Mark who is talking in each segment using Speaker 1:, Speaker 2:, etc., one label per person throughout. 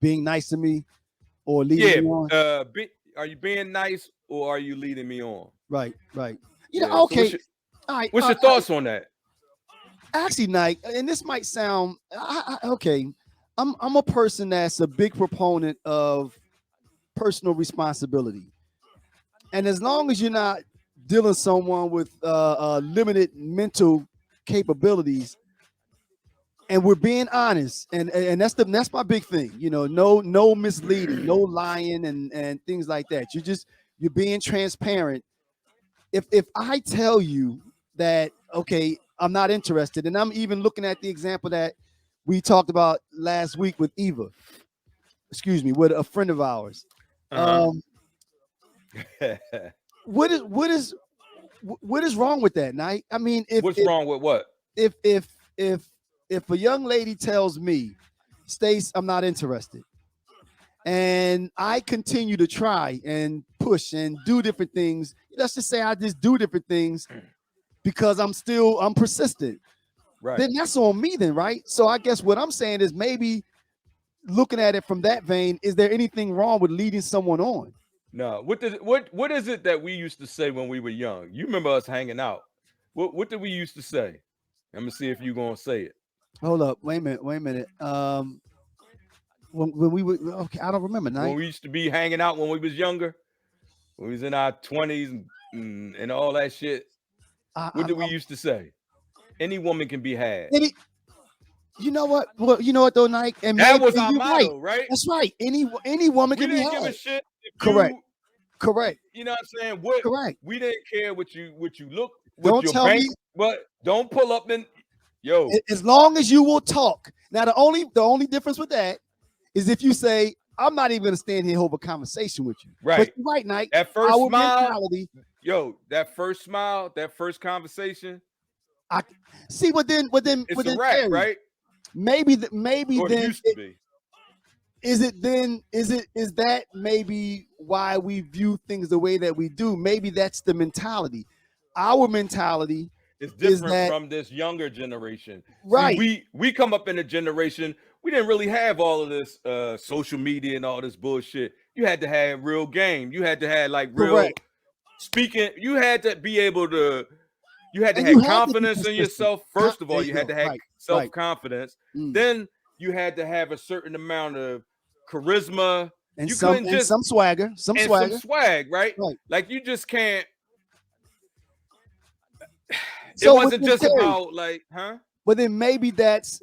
Speaker 1: being nice to me or leading me on?
Speaker 2: Are you being nice or are you leading me on?
Speaker 1: Right.
Speaker 2: Yeah. So
Speaker 1: Okay. All right.
Speaker 2: what's your thoughts on that?
Speaker 1: Actually, Nike, and this might sound okay. I'm a person that's a big proponent of personal responsibility, and as long as you're not dealing with someone with limited mental capabilities, and we're being honest, and that's my big thing. No misleading, no lying, and things like that. You're being transparent. If I tell you that, okay, I'm not interested, and I'm even looking at the example that we talked about last week with Eva, with a friend of ours. Um, what is wrong with that, Night? I mean,
Speaker 2: what's wrong with what?
Speaker 1: If a young lady tells me, Stace, I'm not interested, and I continue to try and push and do different things, let's just say I just do different things because I'm persistent.
Speaker 2: Right.
Speaker 1: Then that's on me then, right? So I guess what I'm saying is, maybe looking at it from that vein, is there anything wrong with leading someone on?
Speaker 2: No. What is it that we used to say when we were young? You remember us hanging out. What did we used to say? I'm gonna see if you're gonna say it.
Speaker 1: Hold up, wait a minute. When we were, okay, I don't remember.
Speaker 2: When we used to be hanging out when we was younger, when we was in our 20s and all that shit. What did we used to say? Any woman can be had.
Speaker 1: You know what? Well, you know what though, Nike? And
Speaker 2: that was our motto, right?
Speaker 1: That's right. Any woman can be had.
Speaker 2: We didn't give a shit.
Speaker 1: Correct.
Speaker 2: You know what I'm saying?
Speaker 1: Correct.
Speaker 2: We didn't care what you look.
Speaker 1: Don't
Speaker 2: your
Speaker 1: tell
Speaker 2: bank,
Speaker 1: me.
Speaker 2: But don't pull up in. Yo.
Speaker 1: As long as you will talk. Now the only difference with that is if you say, I'm not even gonna stand here and hold a conversation with you.
Speaker 2: Right.
Speaker 1: But you're right, Nike.
Speaker 2: That first smile. That first smile, that first conversation.
Speaker 1: I see. But then
Speaker 2: it's a wrap,
Speaker 1: Terry,
Speaker 2: right?
Speaker 1: Maybe
Speaker 2: or
Speaker 1: then
Speaker 2: it used to be.
Speaker 1: Is that maybe why we view things the way that we do? Maybe that's the mentality. Our mentality
Speaker 2: is different from this younger generation.
Speaker 1: Right.
Speaker 2: See, we come up in a generation, we didn't really have all of this social media and all this bullshit. You had to have real game. You had to have like real speaking. You had to be able to. You had to have confidence in yourself. First of all, you had to have self-confidence. Then you had to have a certain amount of charisma.
Speaker 1: And some swagger. Some
Speaker 2: swag, right? Like you just can't.
Speaker 1: So
Speaker 2: it wasn't just about like, huh?
Speaker 1: But then maybe that's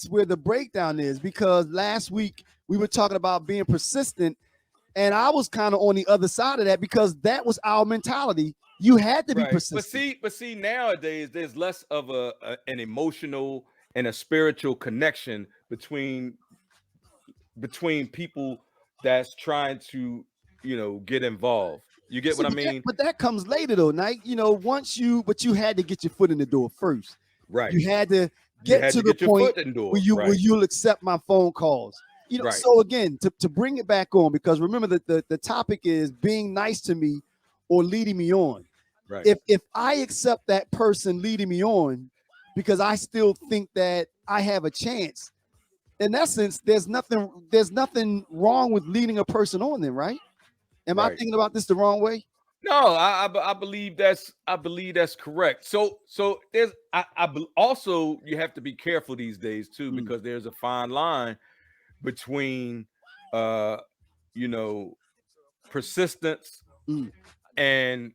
Speaker 1: where the breakdown is, because last week we were talking about being persistent, and I was kind of on the other side of that because that was our mentality. You had to be persistent.
Speaker 2: But see, nowadays there's less of an emotional and a spiritual connection between people that's trying to, get involved. You get what I mean?
Speaker 1: But that comes later though, Nike. But you had to get your foot in the door first.
Speaker 2: Right.
Speaker 1: You had to get to the point where you'll accept my phone calls. So again, to bring it back on, because remember that the topic is being nice to me or leading me on.
Speaker 2: Right.
Speaker 1: If I accept that person leading me on because I still think that I have a chance, in essence, there's nothing wrong with leading a person on then, right? Am I thinking about this the wrong way?
Speaker 2: No, I believe that's correct. So there's also you have to be careful these days too, because there's a fine line between persistence and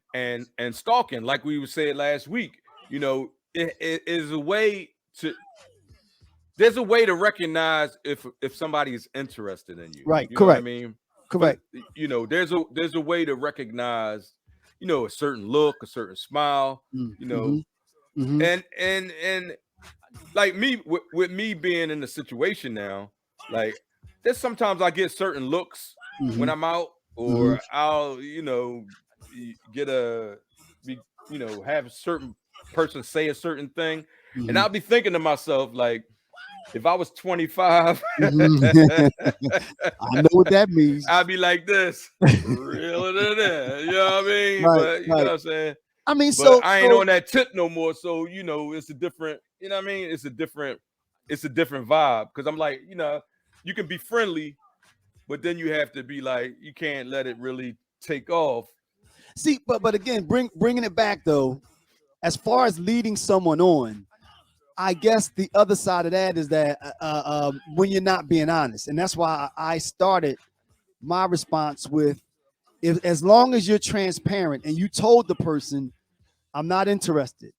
Speaker 2: stalking. Like we said last week, it is a way to. There's a way to recognize if somebody is interested in you.
Speaker 1: Right.
Speaker 2: You
Speaker 1: correct.
Speaker 2: Know what I mean?
Speaker 1: Correct.
Speaker 2: But, there's a way to recognize, a certain look, a certain smile,
Speaker 1: Mm-hmm.
Speaker 2: and like me with me being in the situation now, like there's sometimes I get certain looks when I'm out, or I'll get have a certain person say a certain thing, and I'll be thinking to myself like, if I was 25,
Speaker 1: I know what that means.
Speaker 2: I'd be like this, reeling it in. You know what I mean? But you know what I'm saying?
Speaker 1: I mean,
Speaker 2: but I ain't on that tip no more. So it's a different. You know what I mean? It's a different vibe, because I'm like, you can be friendly, but then you have to be like, you can't let it really take off.
Speaker 1: See, but again, bringing it back though, as far as leading someone on, I guess the other side of that is that when you're not being honest, and that's why I started my response with, if as long as you're transparent and you told the person, I'm not interested,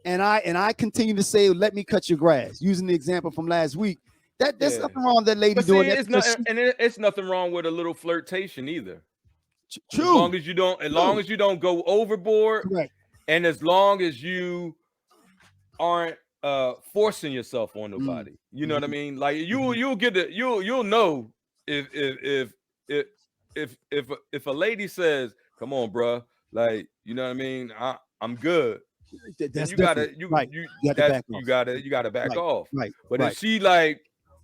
Speaker 1: and I continue to say, let me cut your grass, using the example from last week, that there's
Speaker 2: Yeah.
Speaker 1: nothing wrong with that lady
Speaker 2: But see,
Speaker 1: doing that
Speaker 2: it's not,
Speaker 1: because
Speaker 2: and it's nothing wrong with a little flirtation either. As
Speaker 1: true,
Speaker 2: long as you don't, as long
Speaker 1: true,
Speaker 2: as you don't go overboard,
Speaker 1: correct.
Speaker 2: and as long as you aren't forcing yourself on
Speaker 1: Mm,
Speaker 2: nobody. You know what I
Speaker 1: mhm,
Speaker 2: mean? Like
Speaker 1: mhm.
Speaker 2: you'll get it, you'll know if if a lady says, "Come on, bro," like, you know what I mean? I'm good. Then
Speaker 1: That's different, right? You have to back off.
Speaker 2: you gotta back
Speaker 1: Right,
Speaker 2: off.
Speaker 1: right,
Speaker 2: But if
Speaker 1: right.
Speaker 2: she like,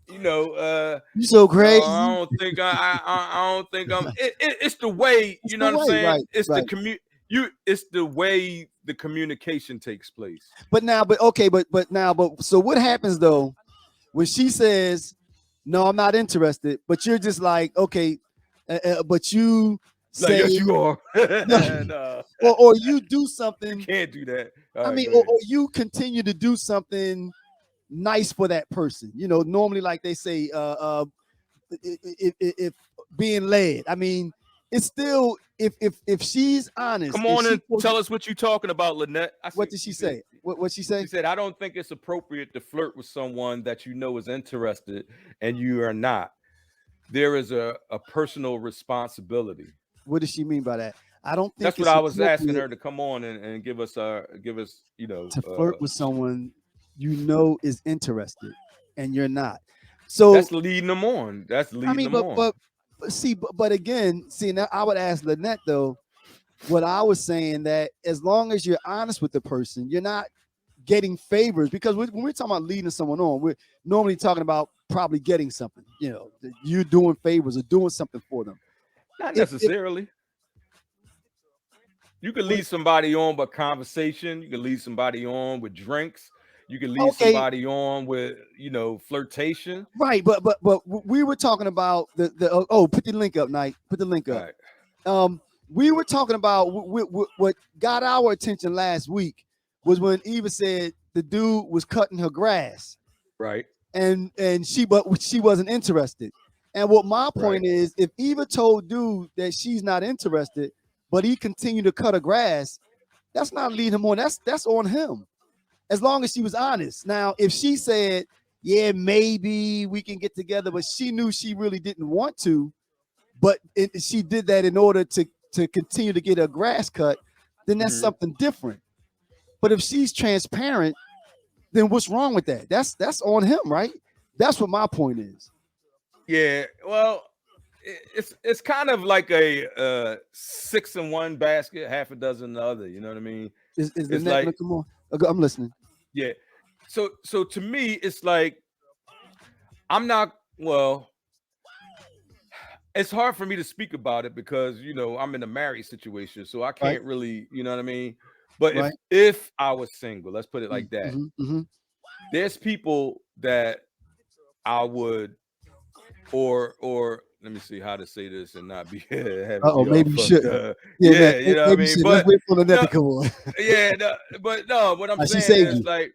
Speaker 1: You so
Speaker 2: no,
Speaker 1: crazy.
Speaker 2: I don't think I don't think I'm. It's the way,
Speaker 1: It's
Speaker 2: you know
Speaker 1: the
Speaker 2: what I'm
Speaker 1: way,
Speaker 2: saying.
Speaker 1: right,
Speaker 2: It's the
Speaker 1: right.
Speaker 2: it's the way the communication takes place.
Speaker 1: But now, but okay, but now, but so what happens though when she says, "No, I'm not interested," but you're just like, okay, but you
Speaker 2: Like,
Speaker 1: say
Speaker 2: yes, you are.
Speaker 1: no,
Speaker 2: No,
Speaker 1: or you do
Speaker 2: you
Speaker 1: something.
Speaker 2: can't do that. All
Speaker 1: I
Speaker 2: right,
Speaker 1: mean,
Speaker 2: go ahead.
Speaker 1: or you continue to do something nice for that person. You know, normally, like they say, if being led. I mean, it's still if she's honest
Speaker 2: Come
Speaker 1: and
Speaker 2: on
Speaker 1: she
Speaker 2: and tell us what you talking about, Lynette. I
Speaker 1: what
Speaker 2: see.
Speaker 1: did she
Speaker 2: You said
Speaker 1: say? What she
Speaker 2: she
Speaker 1: say?
Speaker 2: said, I don't think it's appropriate to flirt with someone that you know is interested and you are not. There is a personal responsibility.
Speaker 1: What does she mean by that? I don't think
Speaker 2: That's what
Speaker 1: it's
Speaker 2: I was asking
Speaker 1: appropriate
Speaker 2: her to come on and give us,
Speaker 1: to flirt with someone you know is interested and you're not. So
Speaker 2: that's leading them on. That's
Speaker 1: I
Speaker 2: leading
Speaker 1: mean,
Speaker 2: them on.
Speaker 1: but see, but again, see now I would ask Lynette though. What I was saying that as long as you're honest with the person, you're not getting favors because when we're talking about leading someone on, we're normally talking about probably getting something. You know, you doing favors or doing something for them.
Speaker 2: Not
Speaker 1: If
Speaker 2: necessarily. You can
Speaker 1: what,
Speaker 2: lead somebody on by conversation. You can lead somebody on with drinks. You can lead
Speaker 1: okay,
Speaker 2: somebody on with, flirtation.
Speaker 1: right, but we were talking about the put the link up, Knight. Put the link
Speaker 2: All
Speaker 1: up.
Speaker 2: right.
Speaker 1: We were talking about what got our attention last week was when Eva said the dude was cutting her grass
Speaker 2: Right.
Speaker 1: and she wasn't interested. And what my
Speaker 2: Right.
Speaker 1: point is, if Eva told dude that she's not interested, but he continued to cut her grass, that's not leading him on. That's on him. As long as she was honest. Now, if she said, "Yeah, maybe we can get together," but she knew she really didn't want to, but she did that in order to continue to get her grass cut, then that's
Speaker 2: Hmm.
Speaker 1: something different. But if she's transparent, then what's wrong with that? That's on him, right? That's what my point is.
Speaker 2: Yeah. Well, it's kind of like a 6 in 1 basket, half a dozen in the other. You know what I mean?
Speaker 1: Is
Speaker 2: It's
Speaker 1: Lynette gonna
Speaker 2: like,
Speaker 1: come on? Okay, I'm listening.
Speaker 2: yeah. So to me, it's like I'm not. Well, it's hard for me to speak about it because I'm in a married situation, so I
Speaker 1: Right,
Speaker 2: can't really, you know what I mean. But
Speaker 1: right.
Speaker 2: if I was single, let's put it like that.
Speaker 1: Mm-hmm, mm-hmm.
Speaker 2: There's people that I would, or let me see how to say this and not be have it
Speaker 1: Oh,
Speaker 2: be all
Speaker 1: maybe you
Speaker 2: fucked
Speaker 1: shouldn't.
Speaker 2: up.
Speaker 1: Yeah, man.
Speaker 2: Yeah, you know what I
Speaker 1: Maybe you
Speaker 2: mean.
Speaker 1: should. Let's
Speaker 2: But
Speaker 1: wait for Lynette
Speaker 2: no,
Speaker 1: to come on.
Speaker 2: yeah, no, but no. What I'm
Speaker 1: She
Speaker 2: saying
Speaker 1: saved
Speaker 2: is
Speaker 1: you.
Speaker 2: like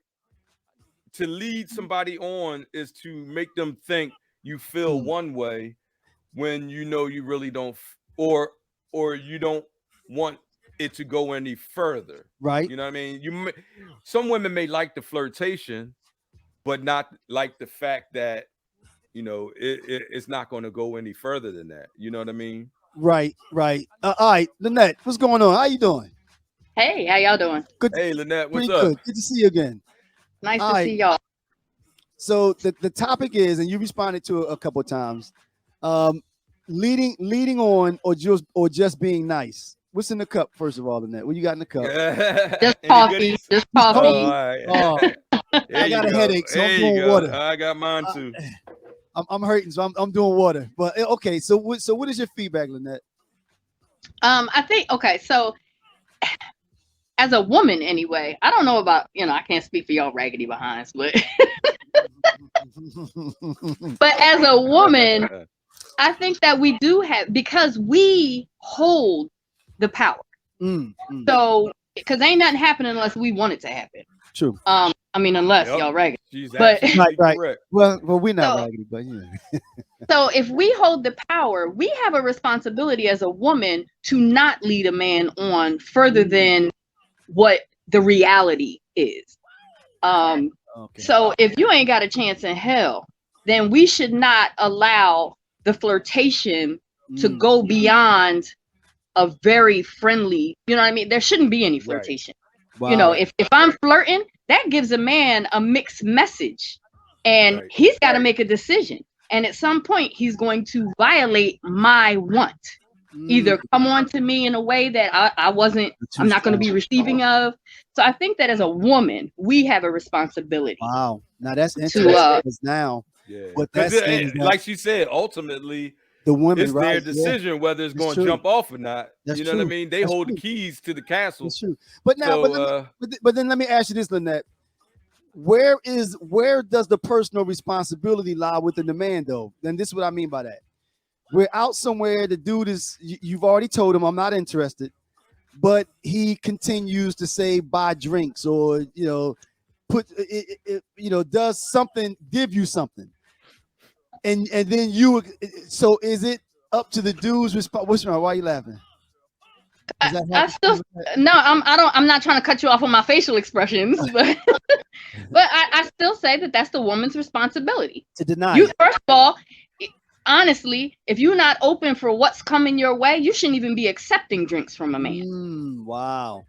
Speaker 2: to lead somebody on is to make them think you feel
Speaker 1: Mm,
Speaker 2: one way when you really don't, or you don't want it to go any further.
Speaker 1: right,
Speaker 2: You know what I mean? Some women may like the flirtation, but not like the fact that it's not going to go any further than that. You know what I mean?
Speaker 1: right, right. All right, Lynette, what's going on? How you doing?
Speaker 3: Hey, how y'all doing?
Speaker 1: Good,
Speaker 2: Hey, Lynette, what's
Speaker 1: pretty
Speaker 2: up?
Speaker 1: good. Good to see you again.
Speaker 3: Nice
Speaker 1: All
Speaker 3: to
Speaker 1: right.
Speaker 3: see y'all.
Speaker 1: So the topic is, and you responded to it a couple of times, um, leading on or just being nice. What's in the cup, first of all, Lynette? What you got in the cup?
Speaker 3: Just
Speaker 2: Any
Speaker 3: coffee.
Speaker 2: goodies?
Speaker 3: Just
Speaker 2: Oh, all
Speaker 3: coffee.
Speaker 2: right.
Speaker 1: Oh,
Speaker 2: There
Speaker 1: I
Speaker 2: you
Speaker 1: got a
Speaker 2: go.
Speaker 1: headache, so I'm
Speaker 2: There you
Speaker 1: doing
Speaker 2: go.
Speaker 1: water.
Speaker 2: I got mine
Speaker 1: Uh,
Speaker 2: too.
Speaker 1: I'm hurting, so I'm doing water. But okay, so what is your feedback, Lynette?
Speaker 3: I think okay, so as a woman anyway, I don't know about, I can't speak for y'all raggedy behinds, but But as a woman, I think that we do have, because we hold the power. So, because ain't nothing happening unless we want it to happen.
Speaker 1: True.
Speaker 3: I mean, unless y'all raggedy.
Speaker 2: She's
Speaker 3: But
Speaker 2: absolutely correct.
Speaker 1: Well, we're not raggedy, but
Speaker 3: So if we hold the power, we have a responsibility as a woman to not lead a man on further than what the reality is. So if you ain't got a chance in hell, then we should not allow the flirtation to go beyond a very friendly, you know what I mean? There shouldn't be any flirtation. Right. Wow. You know, if I'm flirting, that gives a man a mixed message, and he's got to make a decision. And at some point, he's going to violate my want. Either come on to me in a way that I'm not going to be receiving of. So I think that as a woman, we have a responsibility.
Speaker 1: Wow. Now that's interesting. Now, what that's
Speaker 2: like she said, ultimately,
Speaker 1: the woman,
Speaker 2: it's their decision whether it's going to jump off or not.
Speaker 1: That's
Speaker 2: you know what I mean? They hold the keys to the castle.
Speaker 1: That's true. But now, but then let me ask you this, Lynette. Where does the personal responsibility lie within the man, though? Then this is what I mean by that. We're out somewhere. The dude is, you've already told him, I'm not interested, but he continues to say, buy drinks, or, does something, give you something. And then so is it up to the dude's response? What's wrong? Why are you laughing?
Speaker 3: I'm not trying to cut you off on my facial expressions, but I still say that that's the woman's responsibility
Speaker 1: to deny.
Speaker 3: First of all, honestly, if you're not open for what's coming your way, you shouldn't even be accepting drinks from a man.
Speaker 1: Wow.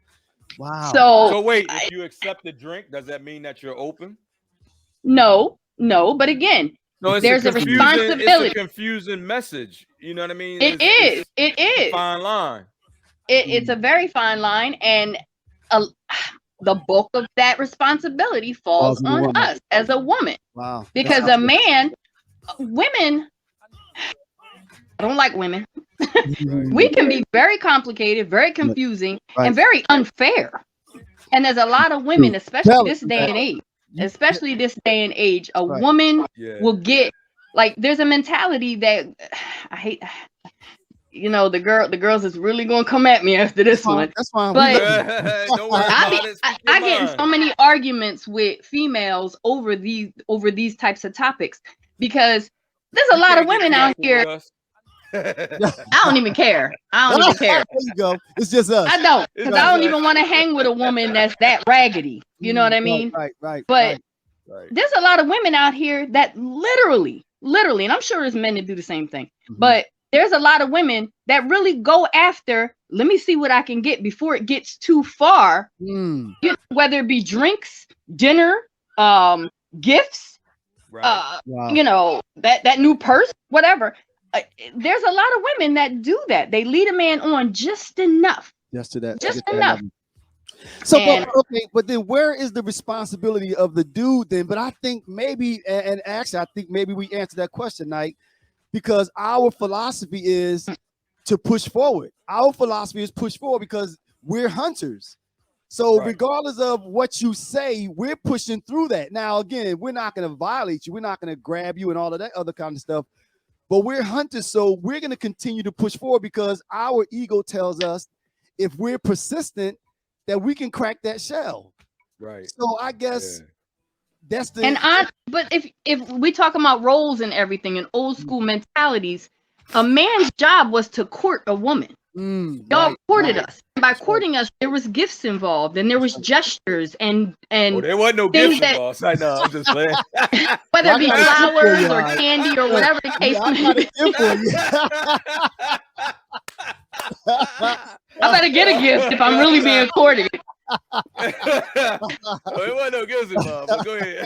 Speaker 2: So wait, if you accept the drink, does that mean that you're open?
Speaker 3: No, but again, there's a responsibility.
Speaker 2: It's a confusing message. You know what I mean?
Speaker 3: It is
Speaker 2: a fine line.
Speaker 3: It's a very fine line, and the bulk of that responsibility falls on us as a woman.
Speaker 1: Wow.
Speaker 3: Because women, I don't like women. We can be very complicated, very confusing, and very unfair. And there's a lot of women, especially this day and age, a woman will get, like, there's a mentality that I hate. The girls is really gonna come at me after this one.
Speaker 1: That's fine.
Speaker 3: But I get in so many arguments with females over these types of topics, because there's a lot of women out here. I don't even care.
Speaker 1: There you go. It's just us.
Speaker 3: I don't, because I don't even want to hang with a woman that's that raggedy. You know what I mean?
Speaker 1: Right.
Speaker 3: But there's a lot of women out here that literally, and I'm sure there's men that do the same thing, but there's a lot of women that really go after, let me see what I can get before it gets too far. Whether it be drinks, dinner, gifts, that new purse, whatever. There's a lot of women that do that. They lead a man on just enough.
Speaker 1: Just enough. So, but then where is the responsibility of the dude then? But I think maybe, and actually, I think maybe we answered that question, Nike. Because our philosophy is to push forward. Our philosophy is push forward because we're hunters. So regardless of what you say, we're pushing through that. Now, again, we're not going to violate you. We're not going to grab you and all of that other kind of stuff. But we're hunters, so we're going to continue to push forward because our ego tells us if we're persistent that we can crack that shell.
Speaker 2: Right.
Speaker 1: So I guess... That's the
Speaker 3: but if we talk about roles and everything and old school mentalities, a man's job was to court a woman. Y'all courted us. And by courting us, there was gifts involved, and there was gestures and
Speaker 2: there wasn't no gifts involved. I know, I'm just saying.
Speaker 3: Whether it be flowers or candy or whatever the case may be. I better get a gift if I'm really being courted.
Speaker 2: It wasn't no gifts involved, but go ahead.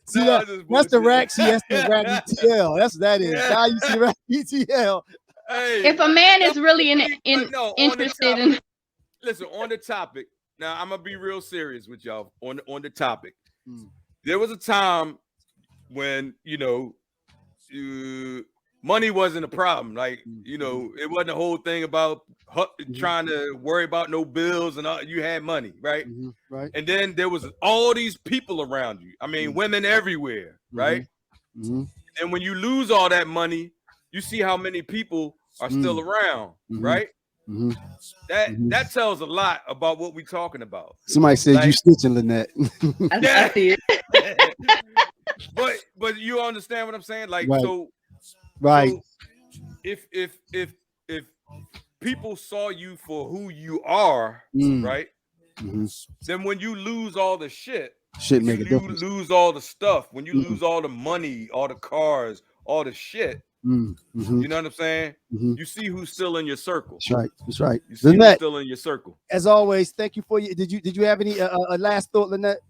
Speaker 1: See, that's the rack. That's the rack ETL. That's what that is. Now you see rack ETL.
Speaker 2: Hey,
Speaker 3: if a man is really interested in,
Speaker 2: listen, on the topic. Now I'm gonna be real serious with y'all on the topic. There was a time when money wasn't a problem. Like, you know, it wasn't a whole thing about trying to worry about no bills and all. You had money, right?
Speaker 1: Right.
Speaker 2: And then there was all these people around you. I mean, women everywhere, right? And when you lose all that money, you see how many people are still around, right? That tells a lot about what we're talking about.
Speaker 1: Somebody said, like, you snitching, Lynette.
Speaker 3: I see it.
Speaker 2: but you understand what I'm saying? Like,
Speaker 1: right.
Speaker 2: so if people saw you for who you are, right? Then when you lose all the shit
Speaker 1: make a difference.
Speaker 2: Lose all the stuff, when you lose all the money, all the cars, all the shit, you know what I'm saying? You see who's still in your circle.
Speaker 1: That's right. That's right.
Speaker 2: You see who's still in your circle.
Speaker 1: As always, thank you for you. Did you have any a last thought, Lynette?